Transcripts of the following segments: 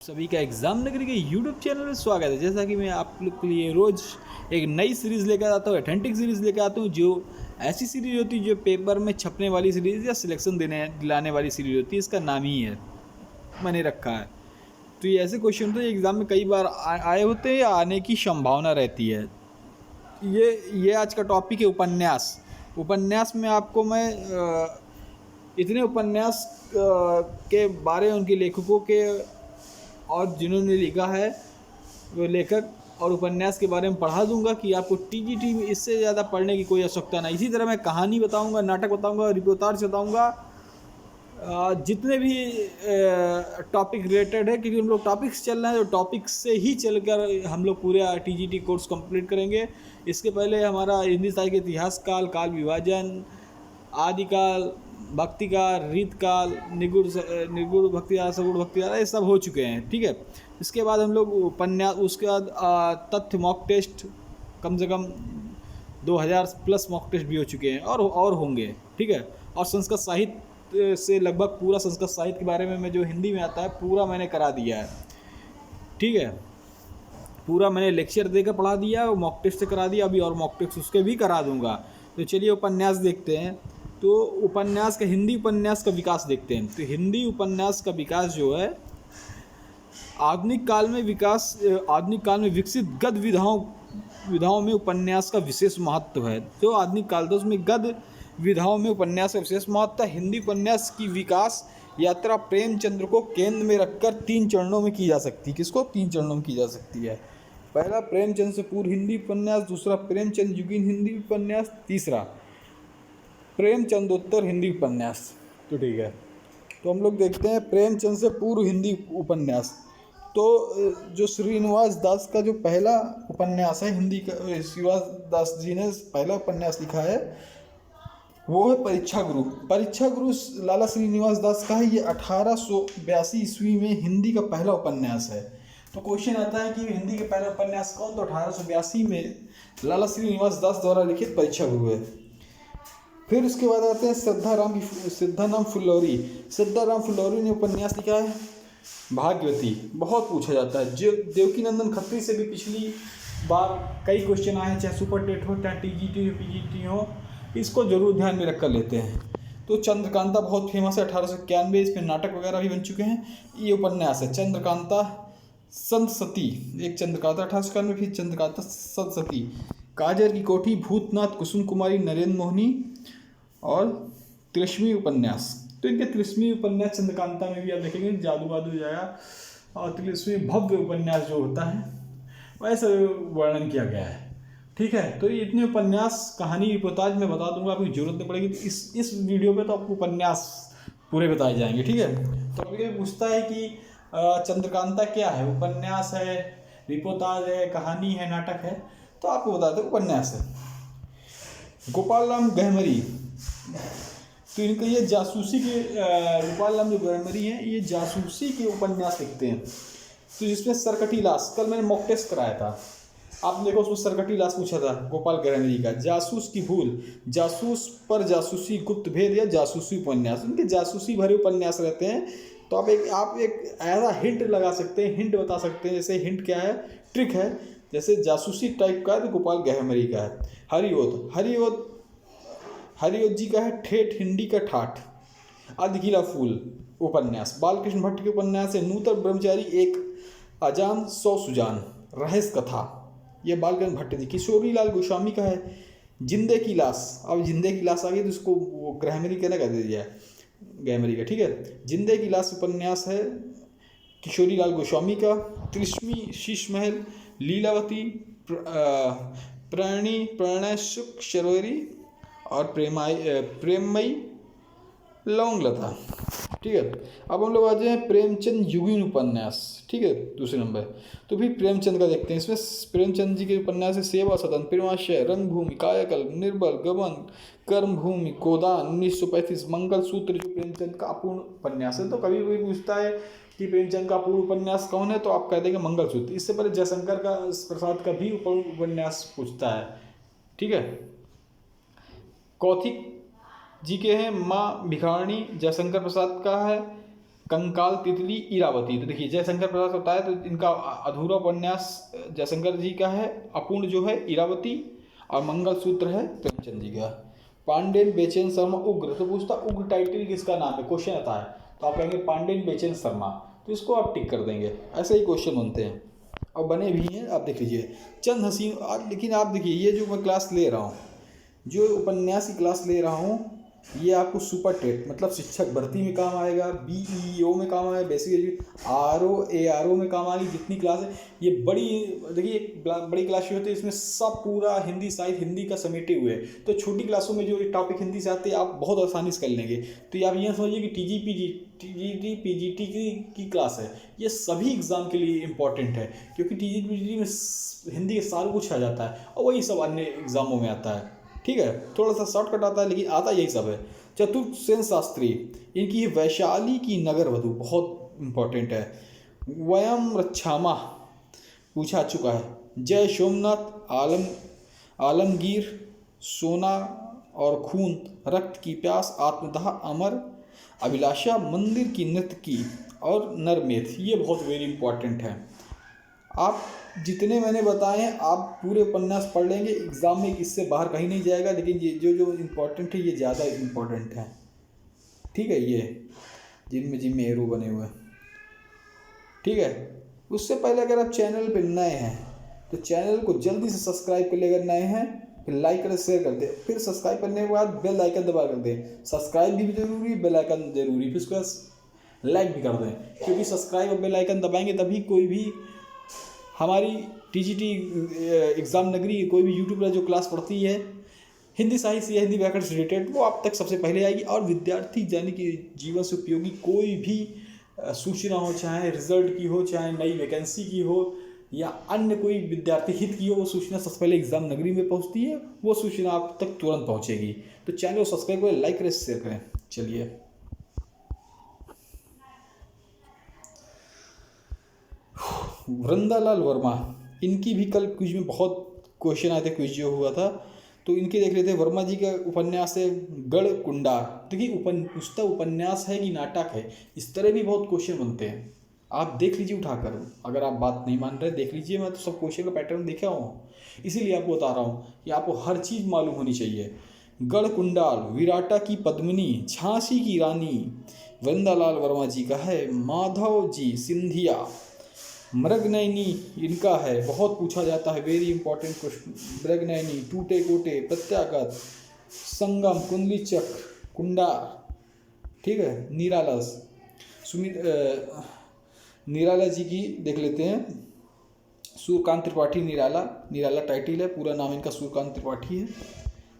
सभी का एग्जाम नगरी के यूट्यूब चैनल में स्वागत है। जैसा कि मैं आप लोग के लिए रोज़ एक नई सीरीज़ लेकर आता हूँ, ऑथेंटिक सीरीज़ लेकर आता हूँ, जो ऐसी सीरीज़ होती है जो पेपर में छपने वाली सीरीज़ या सिलेक्शन दिलाने वाली सीरीज़ होती है। इसका नाम ही है, मैंने रखा है। तो ये ऐसे क्वेश्चन तो एग्ज़ाम में कई बार आए होते हैं या आने की संभावना रहती है। ये आज का टॉपिक है उपन्यास। उपन्यास में आपको मैं इतने उपन्यास के बारे में, उनके लेखकों के और जिन्होंने लिखा है वो लेखक और उपन्यास के बारे में पढ़ा दूंगा कि आपको टीजीटी में इससे ज़्यादा पढ़ने की कोई आवश्यकता नहीं। इसी तरह मैं कहानी बताऊंगा, नाटक बताऊंगा, रिपोर्टाज बताऊंगा, जितने भी टॉपिक रिलेटेड है, क्योंकि हम लोग टॉपिक्स चल रहे हैं, तो टॉपिक से ही चलकर हम लोग पूरे टीजीटी कोर्स कंप्लीट करेंगे। इसके पहले हमारा हिंदी साहित्य के इतिहास काल, काल विभाजन, आदिकाल, भक्तिकाल, रीतकाल, निगुण भक्तिकाल, सगुण भक्तिकाल, ये सब हो चुके हैं। ठीक है। इसके बाद हम लोग उपन्यास, उसके बाद तथ्य मॉक टेस्ट, कम से कम 2000 प्लस मॉक टेस्ट भी हो चुके हैं और होंगे। ठीक है। और संस्कृत साहित्य से लगभग पूरा संस्कृत साहित्य के बारे में जो हिंदी में आता है पूरा मैंने करा दिया है। ठीक है। पूरा मैंने लेक्चर देकर पढ़ा दिया और मॉक टेस्ट से करा दिया, अभी और मॉक टेस्ट उसके भी करा दूंगा। तो चलिए उपन्यास देखते हैं। तो उपन्यास का, हिंदी उपन्यास का विकास देखते हैं। तो हिंदी उपन्यास का विकास जो है, आधुनिक काल में विकसित गद्य विधाओं में उपन्यास का विशेष महत्व है। तो आधुनिक काल था, उसमें गद्य विधाओं में उपन्यास का विशेष महत्व है। हिंदी उपन्यास की विकास यात्रा प्रेमचंद्र को केंद्र में रखकर 3 चरणों में की जा सकती है। किसको? 3 चरणों में की जा सकती है। पहला प्रेमचंद से पूर्व हिंदी उपन्यास, दूसरा प्रेमचंद युगीन हिंदी उपन्यास, तीसरा प्रेमचंदोत्तर हिंदी उपन्यास। तो ठीक है, तो हम लोग देखते हैं प्रेमचंद से पूर्व हिंदी उपन्यास। तो जो श्रीनिवास दास का जो पहला उपन्यास है हिंदी का, श्रीनिवास दास जी ने पहला उपन्यास लिखा है, वो है परीक्षा गुरु। परीक्षा गुरु लाला श्रीनिवास दास का है। ये 1882 ईस्वी में हिंदी का पहला उपन्यास है। तो क्वेश्चन आता है कि हिंदी के पहला उपन्यास कौन? तो 1882 में लाला श्रीनिवास दास द्वारा लिखित परीक्षा गुरु है। फिर उसके बाद आते हैं सिद्धाराम फुल्लौरी। सिद्धाराम फुल्लौरी ने उपन्यास लिखा है भाग्यवती। बहुत पूछा जाता है, जो देवकीनंदन खत्री से भी पिछली बार कई क्वेश्चन आए हैं, चाहे सुपर टेट हो, चाहे टीजीटी हो, पीजीटी हो, इसको जरूर ध्यान में रखकर लेते हैं। तो चंद्रकांता बहुत फेमस है, 1891, इसमें नाटक वगैरह भी बन चुके हैं। ये उपन्यास है चंद्रकांता संत सती। एक चंद्रकांता 1891, फिर चंद्रकांता संत सती, काजर की कोठी, भूतनाथ, कुसुम कुमारी, नरेंद्र मोहिनी और 30वीं उपन्यास। तो इनके 30वीं उपन्यास चंद्रकांता में भी आप देखेंगे जादू वादू जाया, और 30वीं भव्य उपन्यास जो होता है वैसे वर्णन किया गया है। ठीक है। तो ये इतने उपन्यास, कहानी, रिपोर्टाज मैं बता दूंगा, आपको जरूरत नहीं पड़ेगी। तो इस वीडियो पे तो आपको उपन्यास पूरे बताए जाएंगे। ठीक है। तो अभी पूछता है कि चंद्रकांता क्या है? उपन्यास है, रिपोर्टाज है, कहानी है, नाटक है? तो आपको बताते उपन्यास है। गोपाल राम गहमरी, तो इनका ये जासूसी के, गोपाल राम जो गहमरी हैं, ये जासूसी के उपन्यास लिखते हैं। तो जिसमें सरकटी लाश, कल मैंने मॉक टेस्ट कराया था, आपने देखो उसमें सरकटी लाश पूछा था गोपाल गहमरी का। जासूस की भूल, जासूस पर जासूसी, गुप्त भेद या जासूसी उपन्यास, उनके जासूसी भरे उपन्यास रहते हैं। तो आप एक ऐसा हिंट लगा सकते हैं, हिंट बता सकते हैं। जैसे हिंट क्या है, ट्रिक है। जैसे जासूसी टाइप का है तो गोपाल गहमरी का है। हरिओद जी का है ठेठ हिंदी का ठाठ। अधगीला फूल उपन्यास बालकृष्ण भट्ट के उपन्यास है। नूतन ब्रह्मचारी, एक अजान, 100 सुजान, रहस्य कथा, ये बालकृष्ण भट्ट जी। किशोरी लाल गोस्वामी का है जिंदे की लाश। अब जिंदे की लाश आ गई तो उसको वो गहमरी कहना कर दे दिया गहमरी का। ठीक है। जिंदे की लाश उपन्यास है किशोरी लाल गोस्वामी का। 30वीं शीश महल, लीलावती, प्रणय सुख शरोरी और प्रेममयी लौंगलता। ठीक है। अब हम लोग आ जाए प्रेमचंद युगीन उपन्यास। ठीक है, दूसरे नंबर। तो फिर प्रेमचंद का देखते हैं। इसमें प्रेमचंद जी के उपन्यास है सेवा सदन, प्रेमाशय, रंगभूमि, कायाकल्प, निर्बल, गबन, कर्मभूमि, गोदान, 1935, मंगल सूत्र, जो प्रेमचंद का अपूर्ण उपन्यास है। तो कभी कोई पूछता है कि प्रेमचंद का अपूर्ण उपन्यास कौन है, तो आप कह देंगे मंगल सूत्र। इससे पहले जयशंकर का प्रसाद का भी अपूर्ण उपन्यास पूछता है। ठीक है। कौथिक जी के हैं माँ भिखारणी, जयशंकर प्रसाद का है कंकाल तितली इरावती। तो देखिए जयशंकर प्रसाद होता है तो इनका अधूरा उपन्यास जयशंकर जी का है, अपूर्ण जो है इरावती, और मंगलसूत्र है प्रेमचंद जी का। पांडेन बेचैन शर्मा उग्र, तो पूछता उग्र टाइटल किसका नाम है, क्वेश्चन आता है तो आप कहेंगे पांडेन बेचैन शर्मा, तो इसको आप टिक कर देंगे। ऐसे ही क्वेश्चन बनते हैं और बने भी हैं, आप देख लीजिए। चंद हसीन, लेकिन आप देखिए ये जो मैं क्लास ले रहा हूँ, जो उपन्यास की क्लास ले रहा हूँ, ये आपको सुपर टेट मतलब शिक्षक भर्ती में काम आएगा, BEO में काम आएगा, बेसिकली RO ARO में काम आएगी। जितनी क्लास है ये बड़ी, देखिए बड़ी क्लास होती है, इसमें सब पूरा हिंदी साहित्य हिंदी का समेटे हुए है। तो छोटी क्लासों में जो टॉपिक हिंदी से आते हैं आप बहुत आसानी से कर लेंगे। तो आप ये समझिए कि TGT PGT की क्लास है, ये सभी एग्ज़ाम के लिए इम्पॉर्टेंट है, क्योंकि TGT PGT में हिंदी के सारा कुछ आ जाता है और वही सब अन्य एग्ज़ामों में आता है। ठीक है, थोड़ा सा शॉर्टकट आता है लेकिन आता यही सब है। चतुर्थ सेन शास्त्री, इनकी वैशाली की नगर वधु बहुत इंपॉर्टेंट है। वयम रक्षामा पूछा चुका है। जय सोमनाथ, आलमगीर, सोना और खून, रक्त की प्यास, आत्मदाह, अमर, अभिलाषा, मंदिर की नृत्य की और नरमेध, ये बहुत वेरी इंपॉर्टेंट है। आप जितने मैंने बताए हैं आप पूरे उपन्यास पढ़ लेंगे, एग्ज़ाम में इससे बाहर कहीं नहीं जाएगा, लेकिन ये जो इम्पोर्टेंट है ये ज़्यादा इम्पोर्टेंट है। ठीक है, ये जिनमें हीरो बने हुए हैं। ठीक है, उससे पहले अगर आप चैनल पे नए हैं तो चैनल को जल्दी से सब्सक्राइब कर ले, अगर नए हैं फिर लाइक कर, शेयर कर दे, फिर सब्सक्राइब करने के बाद बेल आइकन दबा कर दें। सब्सक्राइब भी जरूरी, बेल आइकन जरूरी, फिर उसके बाद लाइक भी कर दें, क्योंकि सब्सक्राइब और बेल आइकन दबाएंगे तभी कोई भी हमारी TGT एग्ज़ाम नगरी कोई भी यूट्यूब पर जो क्लास पढ़ती है हिंदी साहित्य या हिंदी व्याकरण से रिलेटेड, वो आप तक सबसे पहले आएगी। और विद्यार्थी यानी कि जीवन से उपयोगी कोई भी सूचना हो, चाहे रिजल्ट की हो, चाहे नई वैकेंसी की हो, या अन्य कोई विद्यार्थी हित की हो, वो सूचना सबसे पहले एग्ज़ाम नगरी में पहुंचती है, वो सूचना आप तक तुरंत पहुंचेगी। तो चैनल को सब्सक्राइब करें, लाइक करें, शेयर करें। चलिए, वृंदालाल वर्मा, इनकी भी कल क्विज में बहुत क्वेश्चन आए थे, क्विज जो हुआ था तो इनके देख लेते हैं। वर्मा जी का उपन्यास है गढ़ कुंडार। देखिए पुस्तक उपन्यास है कि नाटक है, इस तरह भी बहुत क्वेश्चन बनते हैं, आप देख लीजिए उठाकर। अगर आप बात नहीं मान रहे देख लीजिए, मैं तो सब क्वेश्चन का पैटर्न देखा हूँ, इसीलिए आपको बता रहा हूँ कि आपको हर चीज़ मालूम होनी चाहिए। गढ़ कुंडाल, विराटा की पद्मिनी, झांसी की रानी, वृंदालाल वर्मा जी का है। माधव जी सिंधिया, मृगनयनी इनका है, बहुत पूछा जाता है, वेरी इंपॉर्टेंट क्वेश्चन। मृगनयनी, टूटे कोटे, प्रत्यागत, संगम, कुंडली चक्र, कुंडार। ठीक है, निरालस, निराला जी की देख लेते हैं। सूर्यकांत त्रिपाठी निराला टाइटल है, पूरा नाम इनका सूर्यकांत त्रिपाठी है।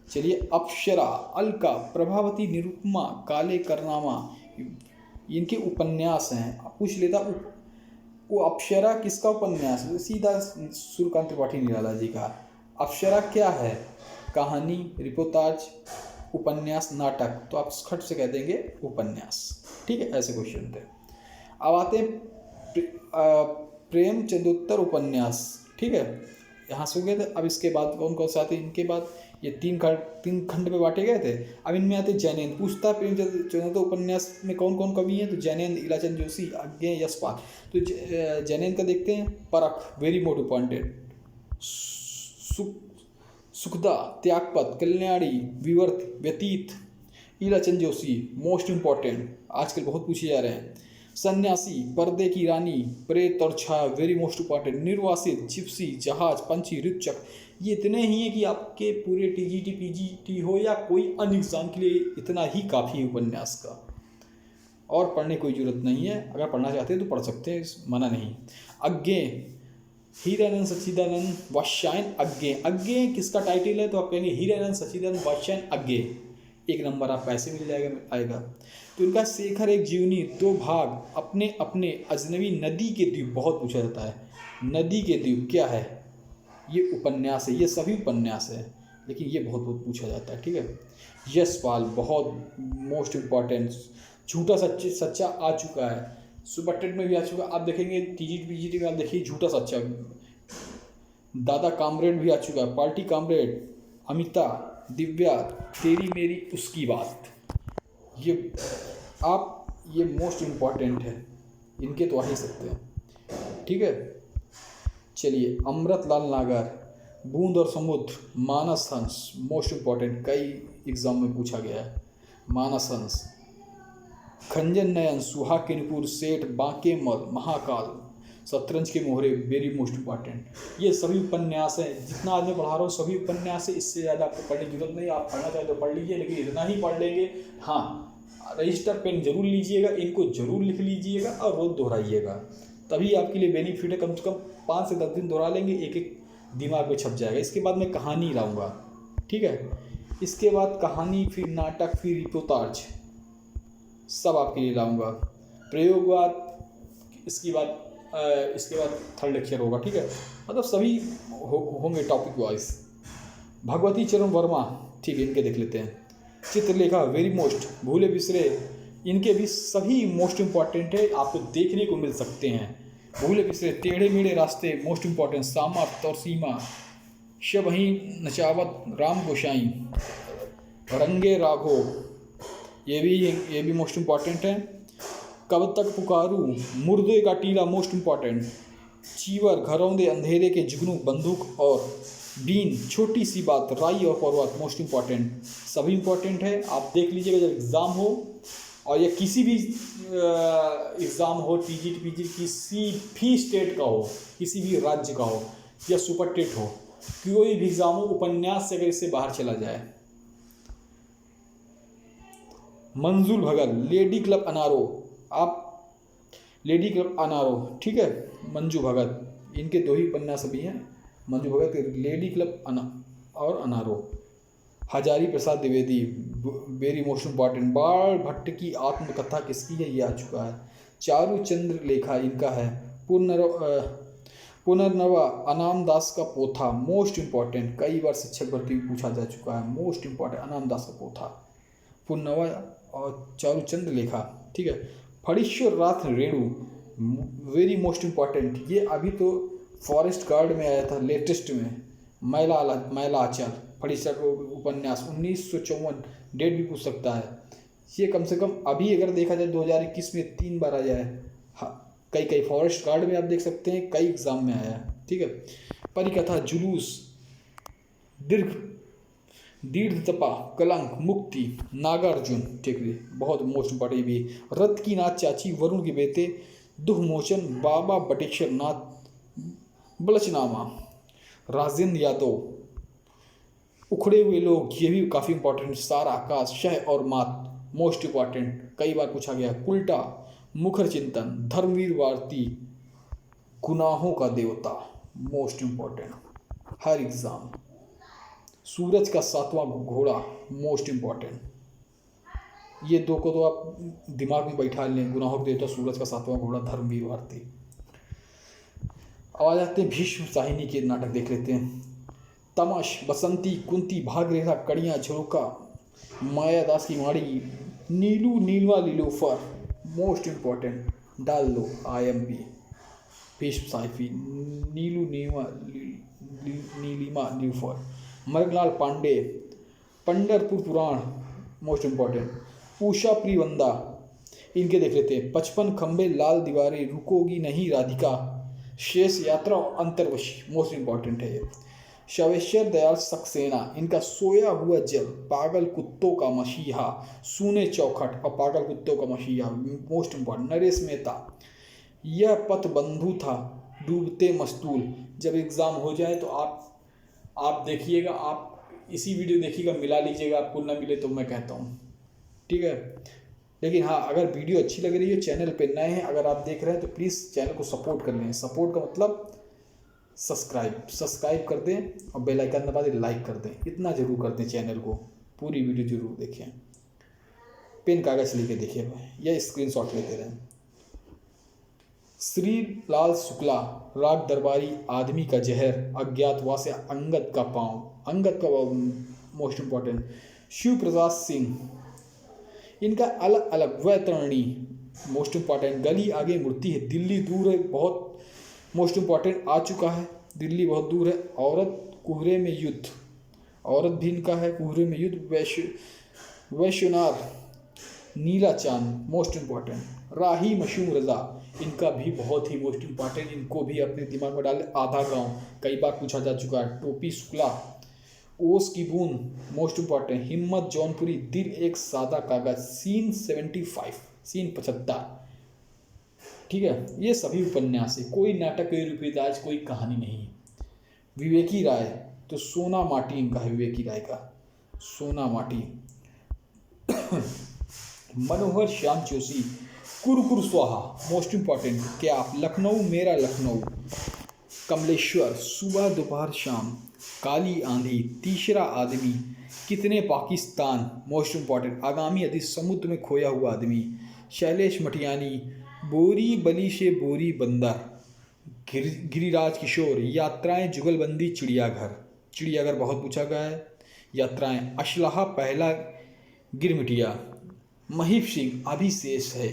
चलिए, अप्सरा, अलका, प्रभावती, निरुपमा, काले करनामा, इनके उपन्यास हैं। पूछ लेता वो अप्सरा किसका उपन्यास है, सीधा सूर्यकांत त्रिपाठी निराला जी का। अप्सरा क्या है, कहानी, रिपोर्टाज, उपन्यास, नाटक, तो आप खट से कह देंगे उपन्यास। ठीक है, ऐसे क्वेश्चन थे। अब आते हैं प्रेमचंदोत्तर उपन्यास। ठीक है, यहाँ से हो गए थे। अब इसके बाद कौन कौन से आते हैं, इनके बाद ये तीन खंड में बांटे गए थे। अब इनमें आते जैनेन्द्र। पूछता प्रेमचंद उपन्यास में कौन कौन कवि हैं, तो जैनेन्द्र, इलाचंद जोशी, अज्ञे, यशपाल। तो जैनेन्द्र का देखते हैं। परख, वेरी मोस्ट इम्पॉर्टेंट। सुखदा, त्यागपद, कल्याणी, विवर्त, व्यतीत। इलाचंद जोशी मोस्ट इम्पॉर्टेंट, आजकल बहुत पूछे जा रहे हैं। सन्यासी, पर्दे की रानी, प्रेत और छाया, वेरी मोस्ट इम्पॉर्टेंट। निर्वासित, जिप्सी, जहाज, पंछी, ऋतचक, ये इतने ही हैं कि आपके पूरे TGT PGT हो या कोई अन्य एग्जाम के लिए इतना ही काफ़ी है उपन्यास का, और पढ़ने की कोई जरूरत नहीं है। अगर पढ़ना चाहते हैं तो पढ़ सकते हैं, मना नहीं। अज्ञे, हीरानंद सच्चिदानंद वात्स्यायन अज्ञे। अज्ञे किसका टाइटल है, तो आप कहेंगे हीरानंद सच्चिदानंद वात्स्यायन अज्ञे, 1 नंबर आप पैसे मिल आएगा। तो इनका शेखर एक जीवनी, 2 भाग, अपने अपने, अजनबी, नदी के द्वीप, बहुत पूछा जाता है। नदी के द्वीप क्या है, ये उपन्यास है, ये सभी उपन्यास है, लेकिन ये बहुत बहुत पूछा जाता है। ठीक है, यशपाल बहुत मोस्ट इम्पॉर्टेंट। झूठा सच्चा आ चुका है, सुपर टेट में भी आ चुका, आप देखेंगे TGT PGT में, आप देखिए झूठा सच्चा। दादा कामरेड भी आ चुका है, पार्टी कामरेड, अमिता, दिव्या, तेरी मेरी उसकी बात। ये आप ये मोस्ट इम्पॉर्टेंट है, इनके तो आ ही सकते हैं। ठीक है, चलिए अमृतलाल नागर, बूंद और समुद्र, मानस हंस, मोस्ट इम्पॉर्टेंट, कई एग्जाम में पूछा गया है। मानस हंस, खंजन नयन, सुहा किनपुर, सेठ, बांके मल, महाकाल, शतरंज के मोहरे, वेरी मोस्ट इम्पॉर्टेंट। ये सभी उपन्यास हैं, जितना आज मैं पढ़ा रहा हूँ सभी उपन्यास है, इससे ज़्यादा आपको पढ़ने की जरूरत नहीं। आप पढ़ना चाहे तो पढ़ लीजिए, लेकिन इतना ही पढ़ लेंगे। हाँ, रजिस्टर पेन जरूर लीजिएगा, इनको जरूर लिख लीजिएगा और रोज दोहराइएगा, तभी आपके लिए बेनिफिट है। कम से कम 5 से 10 दिन दोहरा लेंगे, एक एक दिमाग में छप जाएगा। इसके बाद मैं कहानी लाऊंगा, ठीक है, इसके बाद कहानी, फिर नाटक, फिर रिपोर्टाज, सब आपके लिए लाऊंगा। प्रयोगवाद इसके बाद थर्ड लेक्चर होगा, ठीक है, मतलब सभी होंगे टॉपिक वाइज। भगवती चरण वर्मा, ठीक है, इनके देख लेते हैं। चित्रलेखा, वेरी मोस्ट, भूले बिसरे, इनके भी सभी मोस्ट इम्पॉर्टेंट है, आपको देखने को मिल सकते हैं। भूले बिसरे, टेढ़े मेढ़े रास्ते, मोस्ट इम्पॉर्टेंट, सामर्थ और सीमा, शबही नचावत, राम गोसाई, रंगे राघो, ये भी मोस्ट इम्पॉर्टेंट है। कब तक पुकारूं, मुर्दे का टीला, मोस्ट इम्पॉर्टेंट। चीवर, घरौंदे, अंधेरे के जुगनू, बंदूक और बीन, छोटी सी बात, राई और पर्वत, मोस्ट इम्पॉर्टेंट, सभी इम्पॉर्टेंट है। आप देख लीजिएगा जब एग्ज़ाम हो, और या किसी भी एग्ज़ाम हो, टीजीटी पीजी, किसी भी स्टेट का हो, किसी भी राज्य का हो, या सुपर टेट हो, कोई भी एग्ज़ाम हो, उपन्यास से अगर इससे बाहर चला जाए। मंजूल भगत, लेडी क्लब अनारो, आप लेडी क्लब अनारो, ठीक है, मंजू भगत, इनके 2 ही उपन्यास अभी हैं, मंजू भगत के लेडी क्लब और अनारो। Hazari Prasad Dwivedi, very most important. बाण भट्ट की आत्मकथा किसकी है, ये आ चुका है। चारू चंद्र लेखा इनका है। पुनर्नवा, अनाम दास का पोथा, मोस्ट इम्पॉर्टेंट, कई बार शिक्षक भर्ती में पूछा जा चुका है, मोस्ट इम्पॉर्टेंट, अनाम दास का पोथा, पुनर्नवा और चारूचंद्र लेखा, ठीक है। Phanishwar Nath Renu, very most important, ये अभी तो फॉरेस्ट गार्ड में आया था लेटेस्ट में, मैलाचल, फणीश्वर को उपन्यास, 1954, डेट भी पूछ सकता है। ये कम से कम अभी अगर देखा जाए 2021 में 3 बार आ जाए। हाँ, कई फॉरेस्ट गार्ड में आप देख सकते हैं, कई एग्जाम में आया है, ठीक है। परिकथा, जुलूस, दीर्घ तपा, कलंक, मुक्ति, नागार्जुन, ठीक है, बहुत मोस्ट इम्पॉर्टेंट भी। रथ की नाथ चाची, वरुण के बेटे, दुखमोचन, बाबा बटेश्वर नाथ, बलचनामा, राजेंद्र यादव, उखड़े हुए लोग, ये भी काफ़ी इंपॉर्टेंट। सारा आकाश, शह और मात, मोस्ट इम्पॉर्टेंट, कई बार पूछा गया। उल्टा, मुखर चिंतन, धर्मवीर भारती, गुनाहों का देवता, मोस्ट इम्पॉर्टेंट, हर एग्जाम। सूरज का 7वां घोड़ा, मोस्ट इम्पॉर्टेंट, ये 2 को तो आप दिमाग में बैठा लें, गुनाहों का देवता, सूरज का 7वां घोड़ा, धर्मवीर भारती। अब आ जाते हैं भीष्म साहिनी के नाटक देख लेते हैं। तमश, बसंती, कुंती, भागरेखा, कड़ियाँ, झरोका, मायादास की माड़ी, नीलू नीलवा नीलूफर, मोस्ट इम्पॉर्टेंट, डाल दो IMP, भीष्म साहिनी, नीलू नीलवा नीलिमा नीलूफर। मरगलाल पांडे, पंढरपुर पुराण, मोस्ट इम्पॉर्टेंट। उषा प्रियवंदा, इनके देख लेते हैं। 55 खंबे, लाल दीवारें, रुकोगी नहीं राधिका, शेष यात्रा और अंतर्वशी, मोस्ट इम्पॉर्टेंट है ये। शवेश्वर दयाल सक्सेना, इनका सोया हुआ जल, पागल कुत्तों का मसीहा, सूने चौखट और पागल कुत्तों का मसीहा, मोस्ट इम्पॉर्टेंट। नरेश मेहता, यह पथ बंधु था, डूबते मस्तूल। जब एग्ज़ाम हो जाए तो आप देखिएगा, आप इसी वीडियो देखिएगा, मिला लीजिएगा, आपको ना मिले तो मैं कहता हूँ, ठीक है। लेकिन हाँ, अगर वीडियो अच्छी लग रही है, चैनल पे नए हैं अगर आप देख रहे हैं, तो प्लीज़ चैनल को सपोर्ट कर लें। सपोर्ट का मतलब सब्सक्राइब कर दें और बेल आइकन दबा दें, लाइक कर दें, इतना ज़रूर कर दें चैनल को। पूरी वीडियो ज़रूर देखें, पेन कागज़ लेके देखिए या स्क्रीनशॉट लेते रहें। श्री लाल शुक्ला, राग दरबारी, आदमी का जहर, अज्ञातवास, अंगद का पाँव, मोस्ट इम्पॉर्टेंट। शिव प्रसाद सिंह, इनका अलग अलग वैतरणी, मोस्ट इम्पॉर्टेंट। गली आगे मूर्ति है, दिल्ली दूर है बहुत, मोस्ट इम्पॉर्टेंट, आ चुका है, दिल्ली बहुत दूर है। औरत कुहरे में युद्ध, औरत भी इनका है, कुहरे में युद्ध। वैश्यनार, नीला चांद मोस्ट इम्पॉर्टेंट, राही मशहूम रज़ा इनका भी बहुत ही मोस्ट इम्पॉर्टेंट, इनको भी अपने दिमाग में डालें। आधा गांव कई बार पूछा जा चुका है। टोपी शुक्ला, ओस की बूंद मोस्ट इम्पॉर्टेंट, हिम्मत जौनपुरी, दिल एक सादा कागज, सीन 75, सीन 75, ठीक है। ये सभी उपन्यास है, कोई नाटक, कोई रूपीदाज, कोई कहानी नहीं है। विवेकी राय तो सोना माटी इनका है, विवेकी राय का सोना माटी। मनोहर श्याम जोशी, कुरकुर स्वाहा मोस्ट इम्पॉर्टेंट, क्या आप लखनऊ मेरा लखनऊ। कमलेश्वर, सुबह दोपहर शाम, काली आंधी, तीसरा आदमी, कितने पाकिस्तान मोस्ट इम्पॉर्टेंट, आगामी यदि समुद्र में खोया हुआ आदमी। शैलेश मटियानी, बोरी बली से बोरी बंदर। गिरिराज किशोर, यात्राएं जुगलबंदी चिड़ियाघर, चिड़ियाघर बहुत पूछा गया है। यात्राएं, असलहा पहला गिरमिटिया। महीप सिंह, अभिशेष है।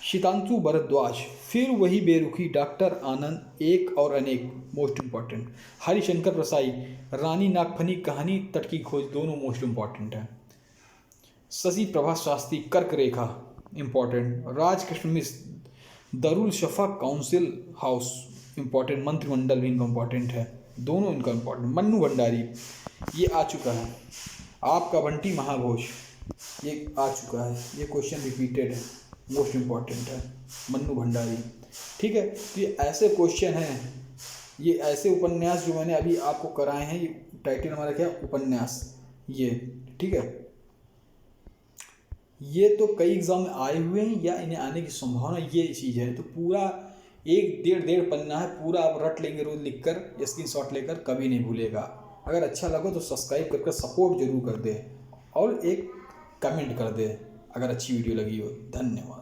शीतांशु भरद्वाज, फिर वही बेरुखी, डॉक्टर आनंद, एक और अनेक मोस्ट इम्पॉर्टेंट। हरिशंकर प्रसाई, रानी नागफनी कहानी, तट की खोज, दोनों मोस्ट इम्पॉर्टेंट हैं। शशि प्रभा शास्त्री, कर्क रेखा इम्पॉर्टेंट। राजकृष्ण मिश्र, दरुल शफा काउंसिल हाउस इम्पॉर्टेंट, मंत्रिमंडल भी इनका इम्पॉर्टेंट है, दोनों इनका इम्पॉर्टेंट। मन्नू भंडारी, ये आ चुका है। आपका बंटी महाघोष, ये आ चुका है, ये क्वेश्चन रिपीटेड है, मोस्ट इम्पॉर्टेंट है, मन्नू भंडारी, ठीक है। तो ये ऐसे क्वेश्चन हैं, ये ऐसे उपन्यास जो मैंने अभी आपको कराए हैं, ये टाइटल हमारा क्या, उपन्यास, ये ठीक है। ये तो कई एग्जाम में आए हुए हैं या इन्हें आने की संभावना, ये चीज़ है। तो पूरा एक डेढ़ पन्ना है, पूरा आप रट लेंगे रोज लिख कर, स्क्रीनशॉट लेकर, कभी नहीं भूलेगा। अगर अच्छा लगा तो सब्सक्राइब करके सपोर्ट जरूर कर दे और एक कमेंट कर दे अगर अच्छी वीडियो लगी हो। धन्यवाद।